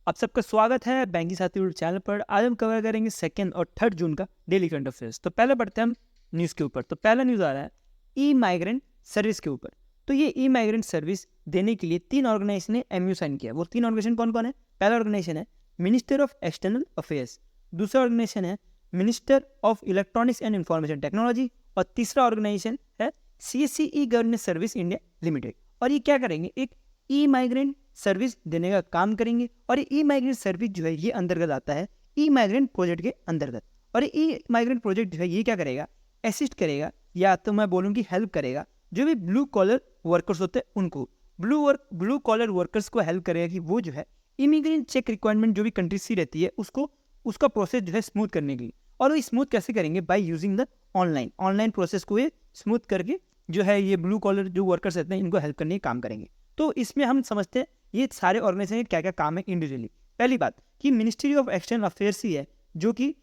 आप सबका स्वागत है बैंकिंग साथी यूट्यूब चैनल पर। आज हम कवर करेंगे 2 और 3 जून का डेली करंट अफेयर्स। तो पहले बढ़ते हैं हम न्यूज़ के ऊपर। तो पहला न्यूज़ आ रहा है ई माइग्रेंट सर्विस के ऊपर। तो ये ई माइग्रेंट सर्विस देने के लिए 3 ऑर्गेनाइजेशन ने एमयू साइन किया। वो 3 ऑर्गेनाइजेशन कौन कौन है? पहला ऑर्गेनाइजेशन है मिनिस्टर ऑफ एक्सटर्नल अफेयर्स, दूसरा ऑर्गेनाइजेशन है minister of electronics and information technology और तीसरा ऑर्गेनाइजेशन है CSC e governance service India limited. और ये क्या करेंगे? एक ई माइग्रेंट सर्विस देने का काम करेंगे। और ये ई माइग्रेंट सर्विस जो है ये अंतर्गत आता है ई माइग्रेंट प्रोजेक्ट के अंतर्गत। और ये ई माइग्रेंट प्रोजेक्ट जो है ये क्या करेगा? असिस्ट करेगा, या तो मैं बोलूँ कि हेल्प करेगा जो भी ब्लू कॉलर वर्कर्स होते हैं उनको। ब्लू कॉलर वर्कर्स को हेल्प करेगा कि वो जो है इमिग्रेंट चेक रिक्वायरमेंट जो भी कंट्री सी रहती है उसको उसका प्रोसेस जो है स्मूथ करने के लिए। और वो स्मूथ कैसे करेंगे? By using the online process को ये स्मूथ करके जो है ये ब्लू कॉलर जो वर्कर्स रहते हैं इनको हेल्प करने का काम करेंगे। तो इसमें हम समझते हैं ये सारे ऑर्गेनाइजेशन क्या क्या काम है इंडिविजुअली। पहली बात कि मिनिस्ट्री ऑफ एक्सटर्नल अफेयर्स ही है जो कि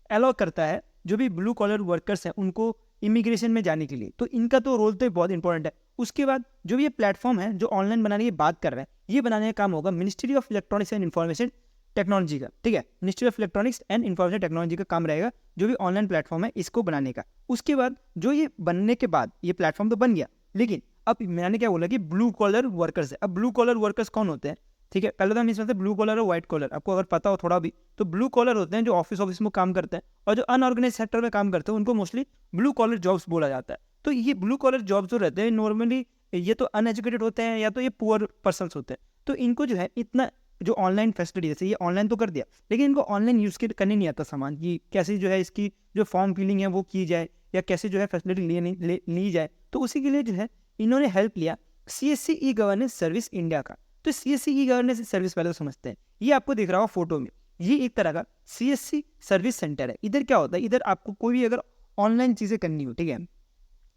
अलाउ करता है जो भी ब्लू कॉलर वर्कर्स हैं उनको इमिग्रेशन में जाने के लिए। तो इनका तो रोल तो बहुत इंपॉर्टेंट है। उसके बाद जो भी ये प्लेटफॉर्म है जो ऑनलाइन बनाने की बात कर रहे हैं ये बनाने का काम होगा ministry of electronics and information technology का। ठीक है, ministry of electronics and information technology का काम रहेगा जो भी ऑनलाइन प्लेटफॉर्म है इसको बनाने का। उसके बाद जो ये बनने के बाद ये प्लेटफॉर्म तो बन गया, लेकिन अब मैंने क्या बोला कि ब्लू कॉलर वर्कर्स है। अब ब्लू कॉलर वर्कर्स कौन होते हैं? ठीक है, पहले तो हम इसमें से ब्लू कॉलर और व्हाइट कॉलर आपको अगर पता हो थोड़ा भी, तो ब्लू कॉलर होते हैं जो ऑफिस में काम करते हैं, और जो अनऑर्गेनाइज सेक्टर में काम करते हैं उनको मोस्टली ब्लू कॉलर जॉब्स बोला जाता है। तो ये ब्लू कॉलर जॉब्स जो रहते हैं नॉर्मली ये तो अनएजुकेटेड होते हैं या तो ये पुअर पर्सनस होते हैं। तो इनको जो है इतना जो ऑनलाइन फैसिलिटी, जैसे ये ऑनलाइन तो कर दिया लेकिन इनको ऑनलाइन यूज़ करने नहीं आता सामान कि कैसे जो है इसकी जो फॉर्म फिलिंग है वो की जाए या कैसे जो है फैसिलिटी ली जाए। तो उसी के लिए जो है इन्होंने हेल्प लिया CSC e governance service India का। तो CSC ई गवर्नेंस सर्विस पहले तो समझते हैं। ये आपको दिख रहा होगा फोटो में, ये एक तरह का CSC सर्विस सेंटर है। इधर क्या होता है? इधर आपको कोई भी अगर ऑनलाइन चीज़ें करनी हो, ठीक है,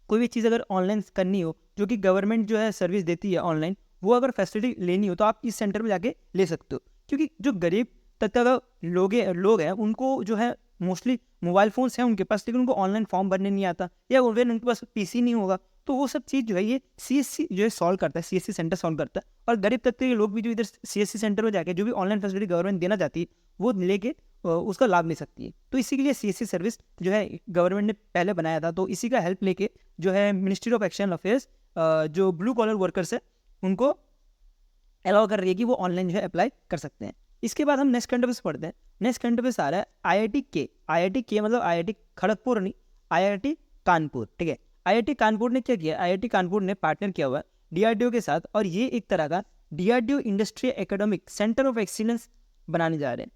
कोई भी चीज़ अगर ऑनलाइन करनी हो जो कि गवर्नमेंट जो है सर्विस देती है ऑनलाइन, वो अगर फैसिलिटी लेनी हो तो आप इस सेंटर में जाके ले सकते हो। क्योंकि जो गरीब तबका लोग हैं उनको जो है मोस्टली मोबाइल फ़ोन्स हैं उनके पास, लेकिन उनको ऑनलाइन फॉर्म भरने नहीं आता या उनके पास PC नहीं होगा। तो वो सब चीज़ जो है ये CSC जो है सॉल्व करता है, CSC सेंटर सॉल्व करता है। और गरीब तबके के लोग भी जो इधर CSC सेंटर में जाके जो भी ऑनलाइन फैसिलिटी गवर्नमेंट देना चाहती है वो लेके उसका लाभ ले सकती है। तो इसी के लिए CSC सर्विस जो है गवर्नमेंट ने पहले बनाया था। तो इसी का हेल्प लेके जो है मिनिस्ट्री ऑफ एक्सटर्नल अफेयर्स जो ब्लू कॉलर वर्कर्स है उनको अलाउ कर रही है कि वो ऑनलाइन जो है अप्लाई कर सकते हैं। इसके बाद हम नेक्स्ट करंट अफेयर्स पढ़ते हैं। नेक्स्ट करंट अफेयर्स आ रहा है IIT के मतलब IIT खड़गपुर नहीं, IIT कानपुर। ठीक है, IIT कानपुर ने क्या किया? IIT कानपुर ने पार्टनर किया हुआ है DRDO के साथ, और ये एक तरह का DRDO industrial academic centre of excellence बनाने जा रहे हैं।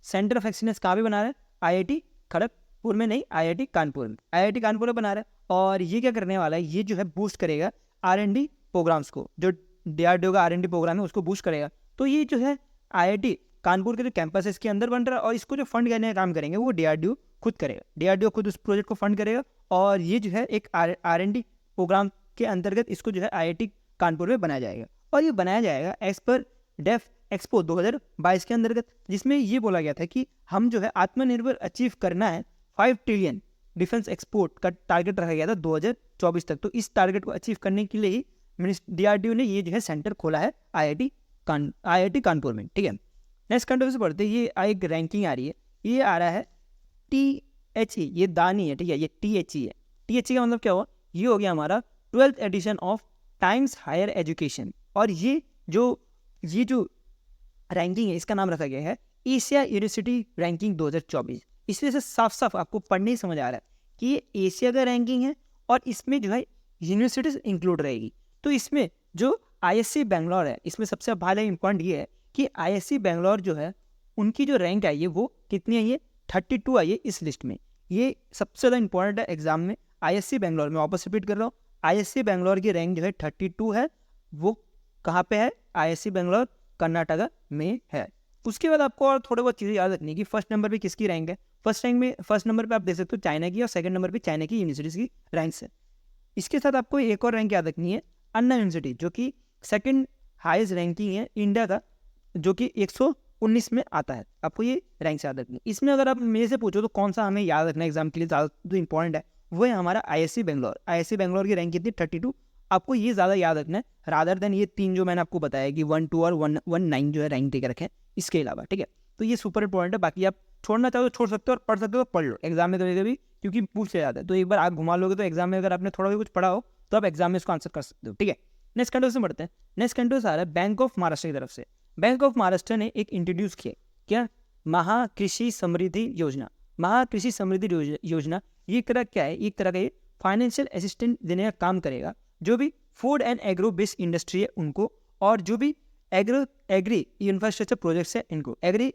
सेंटर ऑफ एक्सीलेंस कहाँ पे बना रहे हैं? IIT खड़गपुर में नहीं, IIT कानपुर में। IIT कानपुर में बना रहा है और ये क्या करने वाला है? ये जो है बूस्ट करेगा R&D प्रोग्राम्स को। जो DRDO का R&D प्रोग्राम है उसको बूस्ट करेगा। तो ये जो है IIT कानपुर के जो कैंपस है इसके अंदर बन रहा है, और इसको जो फंड करने का काम करेंगे वो DRDO खुद करेगा। DRDO खुद उस प्रोजेक्ट को फंड करेगा, और ये जो है एक R&D प्रोग्राम के अंतर्गत इसको जो है IIT कानपुर में बनाया जाएगा। और ये बनाया जाएगा एज पर डेफ एक्सपो 2022 के अंतर्गत, जिसमें ये बोला गया था कि हम जो है आत्मनिर्भर अचीव करना है 5 ट्रिलियन डिफेंस एक्सपोर्ट का टारगेट रखा गया था 2024 तक। तो इस टारगेट को अचीव करने के लिए ही DRDO ने ये जो है सेंटर खोला है IIT कानपुर में। ठीक है, नेक्स्ट कंट्री से पढ़ते हैं। ये एक रैंकिंग आ रही है, ये आ रहा है THE, ये दानी है, ठीक है, ये THE है। THE का मतलब क्या हुआ? ये हो गया हमारा 12th edition of Times Higher Education. और ये जो रैंकिंग है इसका नाम रखा गया है एशिया यूनिवर्सिटी रैंकिंग 2024। इस वजह से साफ साफ आपको पढ़ने ही समझ आ रहा है कि ये एशिया का रैंकिंग है और इसमें जो है यूनिवर्सिटीज इंक्लूड रहेगी। तो इसमें जो ISC बेंगलोर है, इसमें सबसे पहले इंपॉर्टेंट ये है कि ISC बेंगलोर जो है उनकी जो रैंक आई है वो कितनी आई है? 32 आई है इस लिस्ट में। ये सबसे ज़्यादा इंपॉर्टेंट है एग्जाम में। ISC बेंगलोर में वापस रिपीट कर रहा हूँ, ISC बेंगलोर की रैंक जो है 32 है। वो कहाँ पे है? ISC बेंगलोर कर्नाटका में है। उसके बाद आपको और थोड़े बहुत चीज़ें याद रखनी है कि फर्स्ट नंबर पे किसकी रैंक है। फर्स्ट नंबर पे आप देख सकते हो चाइना की, और सेकंड नंबर पे चाइना की यूनिवर्सिटीज़ की रैंक्स है। इसके साथ आपको एक और रैंक याद रखनी है, अन्ना यूनिवर्सिटी, जो कि सेकंड हाईएस्ट रैंकिंग है इंडिया का, जो कि 119 में आता है। आपको ये रैंक याद रखनी है। इसमें अगर आप मेरे से पूछो तो कौन सा हमें याद रखना है एग्जाम के लिए ज़्यादा जो इंपॉर्टेंट है वो है हमारा ISC बेंगलोर। ISC बेंगलोर की रैंक कितनी? 32। आपको ये ज़्यादा याद रखना है रादर देन ये 3 जो मैंने आपको बताया कि 1, 2 और 1, 9 जो है रैंक देकर रखें। इसके अलावा, ठीक है। तो ये सुपर इंपॉर्टेंट है। बाकी आप छोड़ना चाहो तो छोड़ सकते हो और पढ़ सकते हो तो पढ़ लो एग्जाम में कभी कभी, क्योंकि पूछ लिया जाता है। तो एक बार आप घुमा लोगे तो एग्जाम में अगर आपने थोड़ा भी कुछ पढ़ा हो तो आप एग्जाम में इसको आंसर कर सकते हो, ठीक है। नेक्स्ट कंट्रोवर्सी में बढ़ते हैं। नेक्स्ट कंट्रोवर्सी आ रहा है बैंक ऑफ महाराष्ट्र की तरफ से। बैंक ऑफ महाराष्ट्र ने एक इंट्रोड्यूस किया क्या, महाकृषि समृद्धि योजना। महाकृषि समृद्धि योजना ये एक तरह क्या है, एक तरह का ये फाइनेंशियल असिस्टेंट देने का काम करेगा जो भी food and agro based industry है उनको, और जो भी एग्री इंफ्रास्ट्रक्चर प्रोजेक्ट्स है इनको, एग्री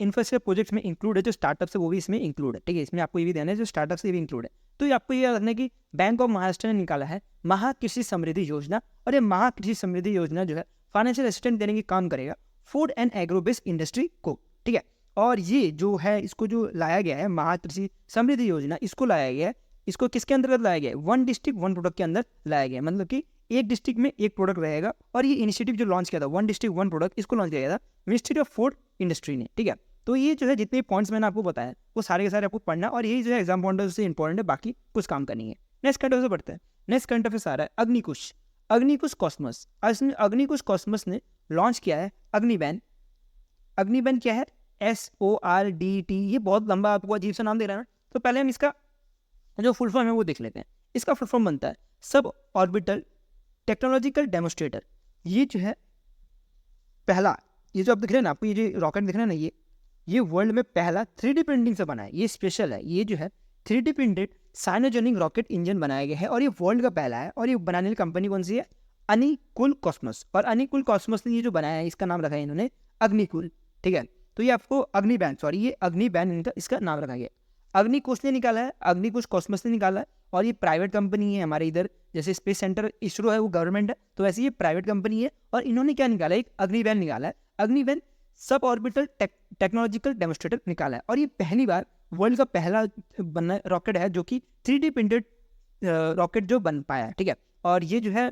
इंफ्रास्ट्रक्चर प्रोजेक्ट्स में इंक्लूड है, जो स्टार्टअप्स है वो भी इसमें इंक्लूड है, ठीक है। इसमें आपको ये भी ध्यान है जो स्टार्टअप्स ये भी इंक्लूड है। तो ये आपको ये याद रखना है कि बैंक ऑफ महाराष्ट्र ने निकाला है महाकृषि समृद्धि योजना, और ये महाकृषि समृद्धि योजना जो है फाइनेंशियल असिस्टेंट देने की काम करेगा food and agro based industry को, ठीक है। और ये जो है इसको जो लाया गया है महाकृषि समृद्धि योजना, इसको लाया गया है, इसको किसके अंतर्गत लाया गया है, वन डिस्ट्रिक्ट वन प्रोडक्ट के अंदर लाया गया है। मतलब कि एक डिस्ट्रिक्ट में एक प्रोडक्ट रहेगा। और ये इनिशिएटिव जो लॉन्च किया था वन डिस्ट्रिक्ट वन प्रोडक्ट, इसको लॉन्च किया गया था मिनिस्ट्री ऑफ फूड इंडस्ट्री ने, ठीक है। तो ये जो है जितने पॉइंट्स मैंने आपको बताया वो सारे के सारे आपको पढ़ना, और यही जो है एग्जाम पॉइंट से इंपॉर्टेंट है, बाकी कुछ काम करनी है। नेक्स्ट करंट अफेयर पढ़ते हैं। नेक्स्ट करंट अफेयर आ रहा है अग्निकुश। अग्निकुश कॉस्मस, अग्निकुश कॉस्मस ने लॉन्च किया है अग्निबैन। अग्निबैन क्या है, SORDT। ये बहुत लंबा आपको अजीब सा नाम दे रहा है ना, तो पहले हम इसका जो फुल फॉर्म है वो देख लेते हैं। इसका फुल फॉर्म बनता है सब ऑर्बिटल टेक्नोलॉजिकल डेमोस्ट्रेटर। ये जो है पहला, ये जो आप देख रहे हैं ना, आपको ये जो रॉकेट दिख रहा है ना, ये वर्ल्ड में पहला 3D प्रिंटिंग से बना है। ये स्पेशल है, ये जो है 3D printed cyanogenic rocket engine बनाया गया है, और ये वर्ल्ड का पहला है। और ये बनाने वाली कंपनी कौन सी है, अनिकुल कॉस्मोस। और अनिकुल कॉस्मोस ने ये जो बनाया है इसका नाम रखा है इन्होंने अग्निकुल, ठीक है। तो ये आपको अग्निबैन, सॉरी ये अग्निबैन इनका इसका नाम रखा गया। अग्निकुश ने निकाला है, अग्निकुश कॉस्मोस ने निकाला है, और ये प्राइवेट कंपनी है हमारे इधर, जैसे स्पेस सेंटर इसरो है वो गवर्नमेंट है, तो वैसे ये प्राइवेट कंपनी है। और इन्होंने क्या निकाला है, एक अग्निबैन निकाला है। अग्निबैन सब ऑर्बिटल टेक्नोलॉजिकल डेमोस्ट्रेटर निकाला है, और ये पहली बार वर्ल्ड का पहला बना रॉकेट है जो कि 3D प्रिंटेड रॉकेट जो बन पाया है, ठीक है। और ये जो है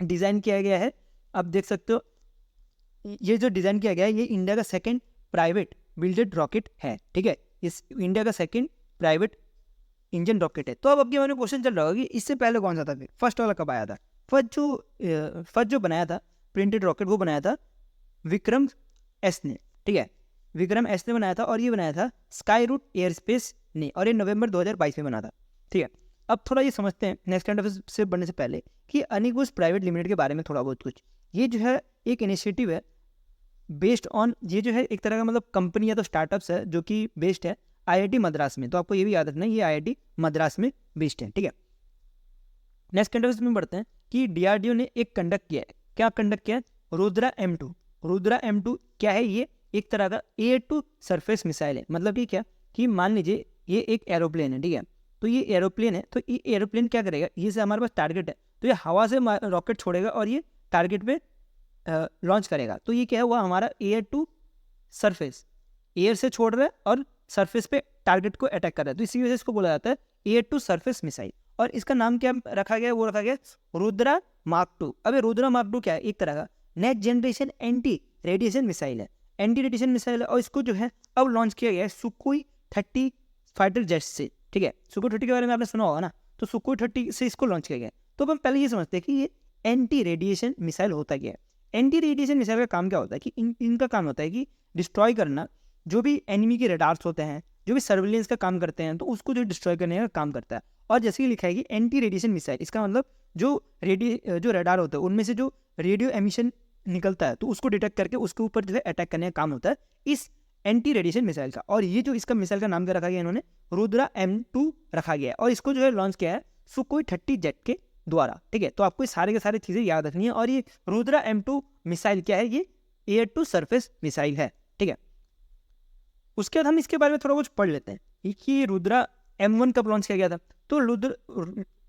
डिज़ाइन किया गया है, आप देख सकते हो, ये जो डिज़ाइन किया गया है ये इंडिया का सेकंड प्राइवेट बिल्डेड रॉकेट है, ठीक है। इस इंडिया का सेकंड प्राइवेट इंजन रॉकेट है। तो अब आपके मन में क्वेश्चन चल रहा होगा कि इससे पहले कौन सा था, फिर फर्स्ट वाला कब आया था। फर्स्ट जो बनाया था प्रिंटेड रॉकेट वो बनाया था विक्रम एस ने, ठीक है। विक्रम एस ने बनाया था, और ये बनाया था स्काई रूट एयरस्पेस ने, और ये नवंबर 2022 में बना था, ठीक है। अब थोड़ा ये समझते हैं नेक्स्ट करंट अफेयर से बढ़ने से पहले कि अनिकुश प्राइवेट लिमिटेड के बारे में थोड़ा बहुत कुछ। ये जो है एक इनिशिएटिव है बेस्ड ऑन, ये जो है एक तरह का मतलब कंपनी या तो स्टार्टअप्स है जो कि बेस्ड है IIT मद्रास में। तो आपको ये भी याद रखना है ये IIT मद्रास में बेस्ड है, ठीक है। नेक्स्ट करंट अफेयर में बढ़ते हैं कि DRDO ने एक कंडक्ट किया है, क्या कंडक्ट किया है, रुद्रा M2। रुद्रा M2 क्या है, ये एक तरह का एयर टू सरफेस मिसाइल है। मतलब कि क्या कि मान लीजिए ये एक एरोप्लेन है, ठीक है। तो ये एरोप्लेन है, तो ये एरोप्लेन क्या करेगा, ये से हमारे पास टारगेट है, तो ये हवा से रॉकेट छोड़ेगा और ये टारगेट पे लॉन्च करेगा। तो ये क्या हुआ हमारा एयर टू सरफेस, एयर से छोड़ रहा है और सरफेस पे टारगेट को अटैक कर रहा है, तो इसी वजह से इसको बोला जाता है एयर टू सरफेस मिसाइल। और इसका नाम क्या रखा गया, वो रखा गया रुद्रा मार्क 2। अब ये रुद्रा मार्क 2 क्या है, एक तरह का next generation anti radiation missile है, एंटी रेडिएशन मिसाइल है। और इसको जो है अब लॉन्च किया गया है सुखोई 30 फाइटर जेट से, ठीक है। सुखोई 30 के बारे में आपने सुना होगा ना, तो सुखोई 30 से इसको लॉन्च किया गया है। तो अब हम पहले ये समझते हैं कि ये एंटी रेडिएशन मिसाइल होता क्या है। एंटी रेडिएशन मिसाइल का काम क्या होता है कि इनका काम होता है कि डिस्ट्रॉय करना जो भी एनिमी के रडार्स होते हैं, जो भी सर्विलेंस का काम करते हैं, तो उसको जो डिस्ट्रॉय करने का काम करता है। और जैसे कि लिखा है कि एंटी रेडिएशन मिसाइल, इसका मतलब जो रडार होता है उनमें से जो रेडियो एमिशन निकलता है तो उसको डिटेक्ट करके उसके ऊपर जो है अटैक करने का काम होता है इस एंटी रेडिएशन मिसाइल का। और ये जो इसका मिसाइल का नाम क्या रखा गया इन्होंने, रुद्रा M2 रखा गया है। और इसको जो है लॉन्च किया है सुखोई 30 जेट के द्वारा, ठीक है। तो आपको सारे के सारे चीज़ें याद रखनी है। और ये रुद्रा M2 मिसाइल क्या है, ये एयर टू सरफेस मिसाइल है, ठीक है। उसके बाद हम इसके बारे में थोड़ा कुछ पढ़ लेते हैं कि रुद्रा M1 कब लॉन्च किया गया था। तो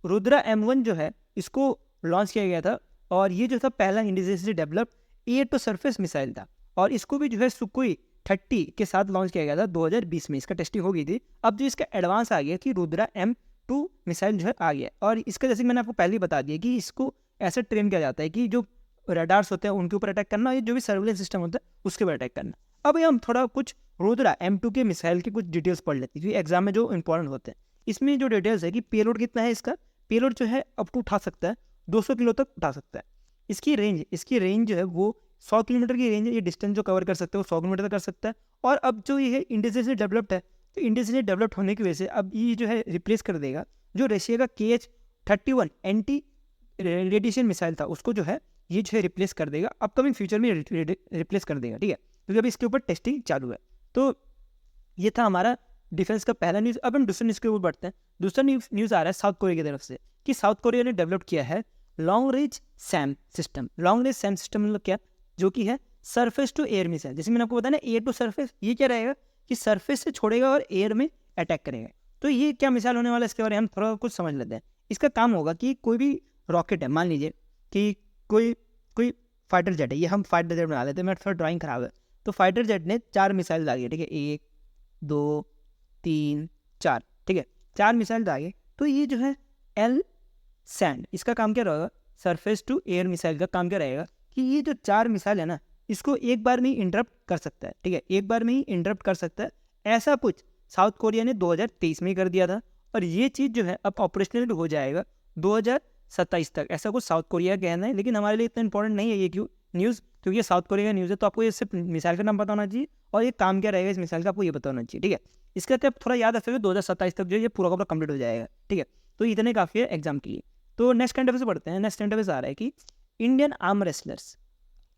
रुद्रा M1 जो है इसको लॉन्च किया गया था, और ये जो था पहला indigenously developed air to surface missile था। और इसको भी जो है सुखोई 30 के साथ लॉन्च किया गया था 2020 में, इसका टेस्टिंग हो गई थी। अब जो इसका एडवांस आ गया कि रुद्रा M2 मिसाइल जो है आ गया। और इसका जैसे मैंने आपको पहले ही बता दिया कि इसको ऐसे ट्रेन किया जाता है कि जो रडार्स होते हैं उनके ऊपर अटैक करना, और जो भी सर्विलेंस सिस्टम होता है उसके ऊपर अटैक करना। अब हम थोड़ा कुछ रुद्रा M2 के मिसाइल के कुछ डिटेल्स पढ़ लेते हैं, एग्जाम में जो इंपॉर्टेंट होते हैं। इसमें जो डिटेल्स है कि पेलोड कितना है, इसका पेलोड जो है अप टू उठा सकता है 200 किलो तक उठा सकता है। इसकी रेंज जो है वो 100 किलोमीटर की रेंज है, ये डिस्टेंस जो कवर कर सकते हैं वो 100 किलोमीटर तक कर सकता है। और अब जो ये है इंडिया से डेवलप्ड है, तो इंडिया से डेवलप्ड होने की वजह से अब ये जो है रिप्लेस कर देगा जो रशिया का KH-31 एंटी रेडिएशन मिसाइल था, उसको जो है ये जो है रिप्लेस कर देगा, अपकमिंग फ्यूचर में रिप्लेस कर देगा, ठीक है, क्योंकि अभी इसके ऊपर टेस्टिंग चालू है। तो ये था हमारा डिफेंस का पहला न्यूज़। अब हम दूसरे न्यूज़ के ऊपर बढ़ते हैं। दूसरा न्यूज़ आ रहा है साउथ कोरिया की तरफ से कि साउथ कोरिया ने डेवलप किया है long range Sam system. Long range Sam system मतलब क्या, जो कि है सरफेस टू एयर मिसाइल। जैसे मैंने आपको बताया ना, एयर टू सरफेस, ये क्या रहेगा कि सरफेस से छोड़ेगा और एयर में अटैक करेगा। तो ये क्या मिसाइल होने वाला है, इसके बारे में हम थोड़ा कुछ समझ लेते हैं। इसका काम होगा कि कोई भी रॉकेट है, मान लीजिए कि कोई फाइटर जेट है, ये हम फाइटर जेट बना लेते हैं, मेरा थोड़ा ड्राइंग खराब है। तो फाइटर जेट ने 4 मिसाइल दागी, ठीक है, 1 2 3 4, ठीक है, 4 मिसाइल दागे। तो ये जो है एल सैंड, इसका काम क्या रहेगा, सरफेस टू एयर मिसाइल का काम क्या रहेगा कि ये जो 4 मिसाइल है ना, इसको एक बार में ही इंटरप्ट कर सकता है, ठीक है, एक बार में ही इंटरप्ट कर सकता है। ऐसा कुछ साउथ कोरिया ने 2023 में ही कर दिया था, और ये चीज़ जो है अब ऑपरेशनल भी हो जाएगा 2027 तक, ऐसा कुछ साउथ कोरिया का कहना है। लेकिन हमारे लिए इतना इंपॉर्टेंट नहीं है ये क्यों न्यूज़, क्योंकि ये साउथ कोरिया का न्यूज़ है, तो आपको ये सिर्फ मिसाइल का नाम पता होना चाहिए और ये काम क्या रहेगा इस मिसाइल का आपको ये पता होना चाहिए, ठीक है। इसका तो आप थोड़ा याद रखोगे 2027 तक जो ये पूरा का पूरा कंप्लीट हो जाएगा, ठीक है। तो इतने काफ़ी है एग्जाम के लिए। तो नेक्स्ट करंट अफेयर से पढ़ते हैं। नेक्स्ट करंट अफेयर आ रहा है कि इंडियन आर्म रेसलर्स,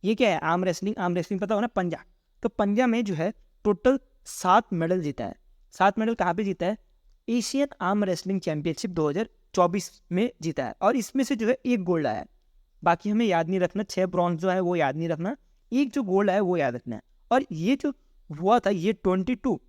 ये क्या है, आर्म रेसलिंग। आर्म रेसलिंग पता हो ना, पंजा। तो पंजा में जो है टोटल 7 मेडल जीता है। 7 मेडल कहाँ पे जीता है, एशियन आर्म रेसलिंग चैंपियनशिप 2024 में जीता है, और इसमें से जो है 1 गोल्ड आया है। बाकी हमें याद नहीं रखना, 6 ब्रॉन्ज जो है वो याद नहीं रखना, 1 जो गोल्ड आया वो याद रखना है। और ये जो हुआ था, ये 22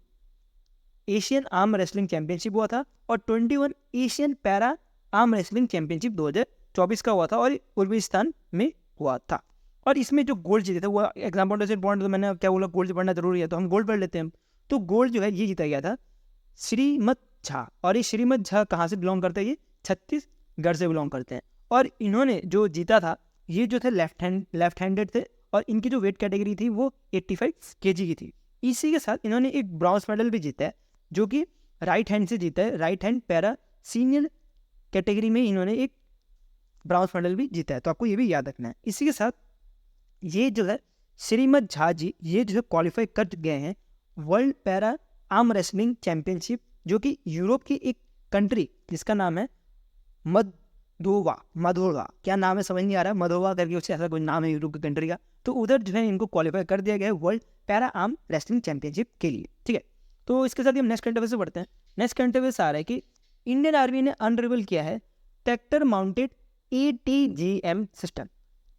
एशियन आर्म रेसलिंग चैंपियनशिप हुआ था, और 21 Asian para arm wrestling championship 2024 का हुआ था, और उज्बेकिस्तान में हुआ था। और इसमें जो गोल्ड जीते थे वो एग्जाम पॉइंट से पॉइंट, तो मैंने क्या बोला, गोल्ड पढ़ना जरूरी है, तो हम गोल्ड पढ़ लेते हैं। तो गोल्ड जो है ये जीता गया था श्रीमत झा, और ये श्रीमत झा कहाँ से बिलोंग करते हैं, ये छत्तीसगढ़ से बिलोंग करते हैं। और इन्होंने जो जीता था ये जो थे लेफ्ट हैंडेड थे, और इनकी जो वेट कैटेगरी थी वो 85 kg की थी। इसी के साथ इन्होंने एक ब्रॉन्ज मेडल भी जीता है, जो कि राइट हैंड से जीता है, right hand para senior category में इन्होंने एक ब्रॉन्ज मेडल भी जीता है, तो आपको ये भी याद रखना है। इसी के साथ ये जो है श्रीमत झा जी, ये जो है क्वालिफाई कर गए हैं world para arm wrestling championship, जो कि यूरोप की एक कंट्री जिसका नाम है मदोवा, क्या नाम है समझ नहीं आ रहा है, मदोवा करके उससे ऐसा कोई नाम है यूरोप की कंट्री का। तो उधर जो है इनको क्वालिफाई कर दिया गया है world para arm wrestling championship के लिए, ठीक है। तो इसके साथ ही हम नेक्स्ट करंट अफेयर से बढ़ते हैं। नेक्स्ट करंट अफेयर आ रहा है कि इंडियन आर्मी ने अनरिवल किया है tractor mounted ATGM system.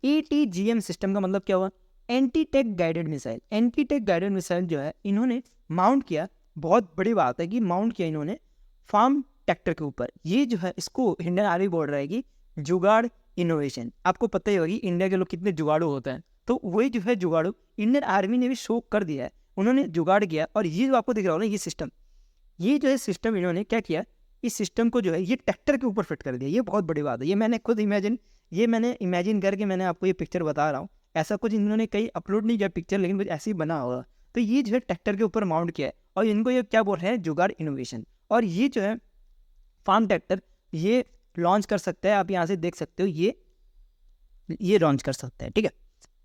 ATGM system का मतलब क्या हुआ, anti tank guided missile. Anti tank guided missile जो है इन्होंने माउंट किया, बहुत बड़ी बात है कि माउंट किया इन्होंने फार्म ट्रैक्टर के ऊपर। ये जो है इसको इंडियन आर्मी बोल रहा है कि जुगाड़ इनोवेशन। आपको पता ही होगी इंडिया के लोग कितने जुगाड़ू होते हैं, तो वही जो है जुगाड़ू इंडियन आर्मी ने भी शो कर दिया है, उन्होंने जुगाड़ किया। और ये जो आपको दिख रहा हो ना, ये सिस्टम, ये जो है सिस्टम इन्होंने क्या किया, इस सिस्टम को जो है ये ट्रैक्टर के ऊपर फिट कर दिया। ये बहुत बड़ी बात है, ये मैंने खुद इमेजिन करके मैंने आपको ये पिक्चर बता रहा हूँ। ऐसा कुछ इन्होंने कहीं अपलोड नहीं किया पिक्चर, लेकिन कुछ ऐसे ही बना होगा। तो ये जो है ट्रैक्टर के ऊपर माउंट किया है, और इनको ये क्या बोल रहे हैं, जुगाड़ इनोवेशन। और ये जो है फार्म ट्रैक्टर ये लॉन्च कर सकता है, आप यहाँ से देख सकते हो, ये लॉन्च कर सकता है, ठीक है।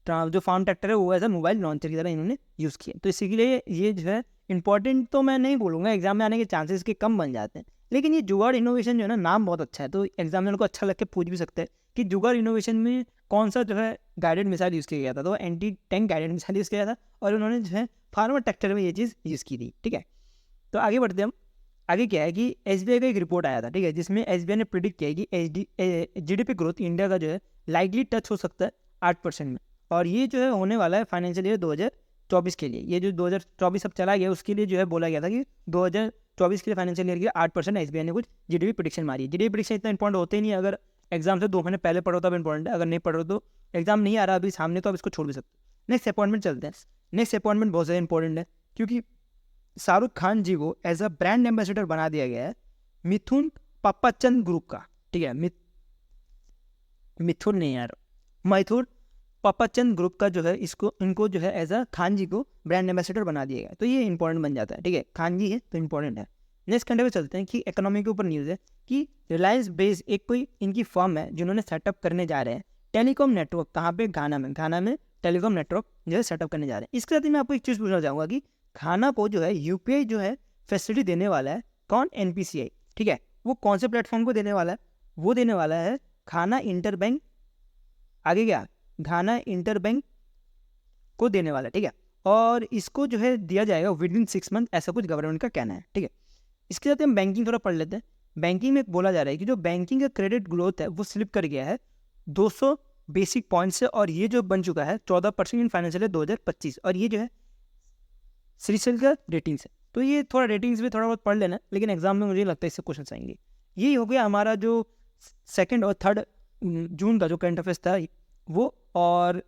जो फार्म ट्रैक्टर है वो एज अ मोबाइल लॉन्चर की तरह इन्होंने यूज़ किया। तो इसी के लिए ये जो है इंपॉर्टेंट तो मैं नहीं बोलूँगा, एग्जाम में आने के चांसेस के कम बन जाते हैं, लेकिन ये जुगाड़ इनोवेशन जो है ना, नाम बहुत अच्छा है, तो एग्जामिनर को अच्छा लग के पूछ भी सकते हैं कि जुगाड़ इनोवेशन में कौन सा जो है गाइडेड मिसाइल यूज़ किया गया था। तो anti tank guided missile use किया था, और उन्होंने जो है फार्मर ट्रैक्टर में ये चीज़ यूज़ की थी, ठीक है। तो आगे बढ़ते हम। आगे क्या है कि SBI का एक रिपोर्ट आया था, ठीक है, जिसमें SBI ने प्रिडिक्ट किया है कि GDP ग्रोथ इंडिया का जो है लाइकली टच हो सकता है 8% में, और ये जो है होने वाला है फाइनेंशियल ईयर 2024 के लिए। ये जो 2024 अब चला गया उसके लिए जो है बोला गया था कि 2024 के लिए फाइनेंशियल ईयर के लिए 8% SBI ने कुछ GDP प्रिडिक्शन मारी है। GDP प्रिडिक्शन इतना इंपॉर्टेंट होते ही नहीं, अगर एग्जाम से 2 महीने पहले पढ़ो तब इंपॉर्टेंट है, अगर नहीं पढ़ो तो एग्जाम नहीं आ रहा अभी सामने तो आप इसको छोड़ भी सकते हो। नेक्स्ट अपॉइंटमेंट चलते हैं। नेक्स्ट अपॉइंटमेंट बहुत ज़्यादा इंपॉर्टेंट है, क्योंकि शाहरुख खान जी को एज अ ब्रांड एम्बेसडर बना दिया गया है मिथुन पापाचंद ग्रुप का, ठीक है। मिथुन नहीं यार, मैथुन पापाचंद ग्रुप का जो है इनको जो है एज अ खान जी को ब्रांड एम्बेसडर बना दिया गया, तो ये इंपॉर्टेंट बन जाता है, ठीक है। खान जी है तो इंपॉर्टेंट है। नेक्स्ट कंटे पे चलते हैं कि इकोनॉमी के ऊपर न्यूज़ है कि रिलायंस एक कोई इनकी फर्म है जिन्होंने सेटअप करने जा रहे हैं टेलीकॉम नेटवर्क, कहाँ पे, घाना में टेलीकॉम नेटवर्क जो है सेटअप करने जा रहे हैं। इसके साथ ही मैं आपको एक चीज़ पूछना चाहूँगा कि खाना को जो है यूपीआई जो है फैसिलिटी देने वाला है कौन, एनपीसीआई, ठीक है। वो कौन से प्लेटफॉर्म को देने वाला है, वो देने वाला है खाना इंटरबैंक, आगे क्या, घाना इंटरबैंक को देने वाला है, ठीक है। और इसको जो है दिया जाएगा विद इन 6 मंथ, ऐसा कुछ गवर्नमेंट का कहना है, ठीक है। इसके साथ हम बैंकिंग थोड़ा पढ़ लेते हैं। बैंकिंग में बोला जा रहा है कि जो बैंकिंग का क्रेडिट ग्रोथ है वो स्लिप कर गया है 200 बेसिक पॉइंट से, और ये जो बन चुका है 14% इन फाइनेंशियल ईयर 2025, और ये जो है सीरियल का रेटिंग्स है। तो ये थोड़ा रेटिंग्स भी थोड़ा बहुत पढ़ लेना, लेकिन एग्जाम में मुझे लगता है इससे क्वेश्चन आएंगे। यही हो गया हमारा जो 2 और 3 जून का जो करंट अफेयर्स था वो, और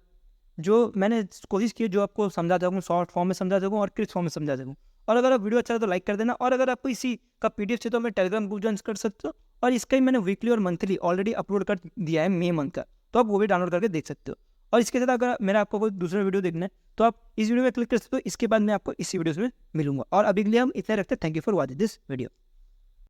जो मैंने कोशिश की जो आपको समझा सकूँ, शॉर्ट फॉर्म में समझा सकूँ और क्रिस्प फॉर्म में समझा सकूँ। और अगर आप वीडियो अच्छा है तो लाइक कर देना, और अगर आपको इसी का पीडीएफ चाहिए तो मैं टेलीग्राम ग्रुप ज्वाइन कर सकते हो, और इसका ही मैंने वीकली और मंथली ऑलरेडी अपलोड कर दिया है मई मंथ का, तो आप वो भी डाउनलोड करके देख सकते हो। और इसके साथ अगर मेरा आपको कोई दूसरा वीडियो देखना है तो आप इस वीडियो में क्लिक कर सकते हो, इसके बाद मैं आपको इसी वीडियो में मिलूंगा। और अभी के लिए हम इतना रखते हैं। Thank you for watching this video.